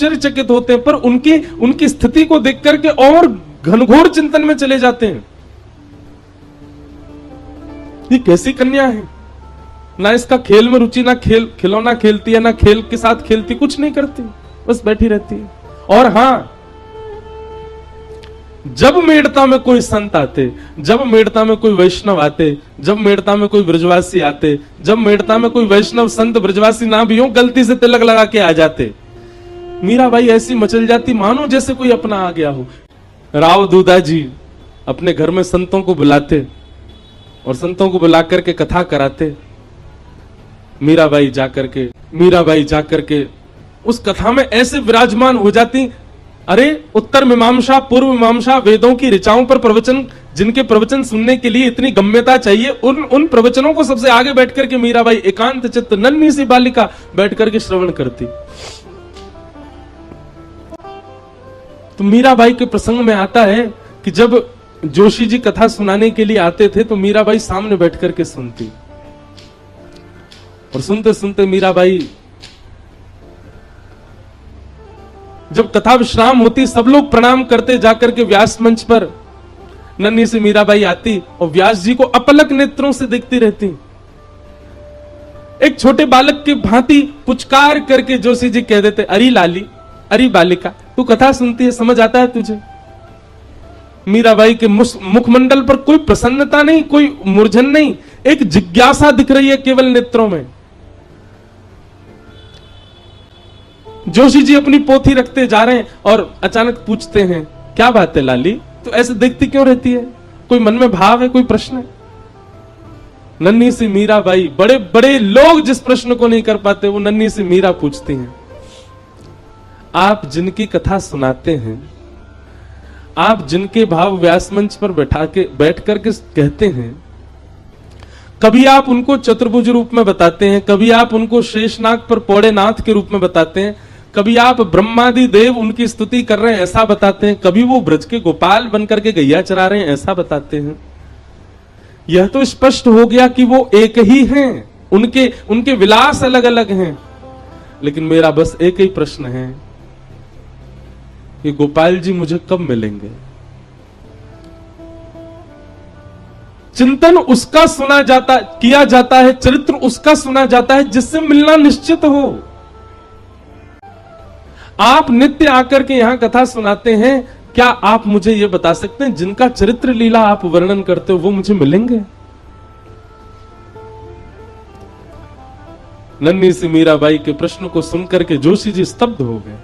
आश्चर्यचकित होते हैं, पर उनकी स्थिति को देख करके और घनघोर चिंतन में चले जाते हैं। ये कैसी कन्या है, ना इसका खेल में रुचि, ना खिलौना खेलती है, ना खेल के साथ खेलती, कुछ नहीं करती, बस बैठी रहती है। और हां, जब मेड़ता में कोई संत आते, जब मेड़ता में कोई वैष्णव आते, जब मेड़ता में कोई ब्रजवासी आते, जब मेड़ता में कोई वैष्णव संत ब्रजवासी ना भी हो, गलती से तिलक लगा के आ जाते, मीराबाई ऐसी मचल जाती मानो जैसे कोई अपना आ गया हो। राव दूधा जी अपने घर में संतों को बुलाते और संतों को बुलाकर के कथा कराते। मीराबाई जाकर के उस कथा में ऐसे विराजमान हो जाती। अरे उत्तर मीमांसा, पूर्व मीमांसा, वेदों की ऋचाओं पर प्रवचन, जिनके प्रवचन सुनने के लिए इतनी गम्यता चाहिए, उन प्रवचनों को सबसे आगे बैठ करके मीराबाई एकांत चित्त नन्ही सी बालिका बैठ करके श्रवण करती। तो मीराबाई के प्रसंग में आता है कि जब जोशी जी कथा सुनाने के लिए आते थे तो मीराबाई सामने बैठ करके सुनती, और सुनते सुनते मीराबाई, जब कथा विश्राम होती, सब लोग प्रणाम करते, जाकर के व्यास मंच पर नन्ही से मीराबाई आती और व्यास जी को अपलक नेत्रों से देखती रहती। एक छोटे बालक के भांति पुचकार करके जोशी जी कह देते, अरे लाली, अरे बालिका, तू कथा सुनती है, समझ आता है तुझे? मीराबाई के मुखमंडल पर कोई प्रसन्नता नहीं, कोई मूर्छन नहीं, एक जिज्ञासा दिख रही है केवल नेत्रों में। जोशी जी अपनी पोथी रखते जा रहे हैं और अचानक पूछते हैं, क्या बात है लाली, तो ऐसे देखती क्यों रहती है? कोई मन में भाव है, कोई प्रश्न है? नन्ही सी मीराबाई, बड़े बड़े लोग जिस प्रश्न को नहीं कर पाते वो नन्ही सी मीरा पूछती हैं। आप जिनकी कथा सुनाते हैं, आप जिनके भाव व्यास मंच पर बैठ करके कहते हैं, कभी आप उनको चतुर्भुज रूप में बताते हैं, कभी आप उनको शेषनाग पर पौड़े नाथ के रूप में बताते हैं, कभी आप ब्रह्मादि देव उनकी स्तुति कर रहे हैं ऐसा बताते हैं, कभी वो ब्रज के गोपाल बनकर के गैया चरा रहे हैं ऐसा बताते हैं। यह तो स्पष्ट हो गया कि वो एक ही हैं, उनके विलास अलग अलग हैं। लेकिन मेरा बस एक ही प्रश्न है कि गोपाल जी मुझे कब मिलेंगे? चिंतन उसका किया जाता है, चरित्र उसका सुना जाता है जिससे मिलना निश्चित हो। आप नित्य आकर के यहां कथा सुनाते हैं, क्या आप मुझे यह बता सकते हैं जिनका चरित्र लीला आप वर्णन करते हो वो मुझे मिलेंगे? नन्ही सी मीराबाई के प्रश्न को सुनकर के जोशी जी स्तब्ध हो गए।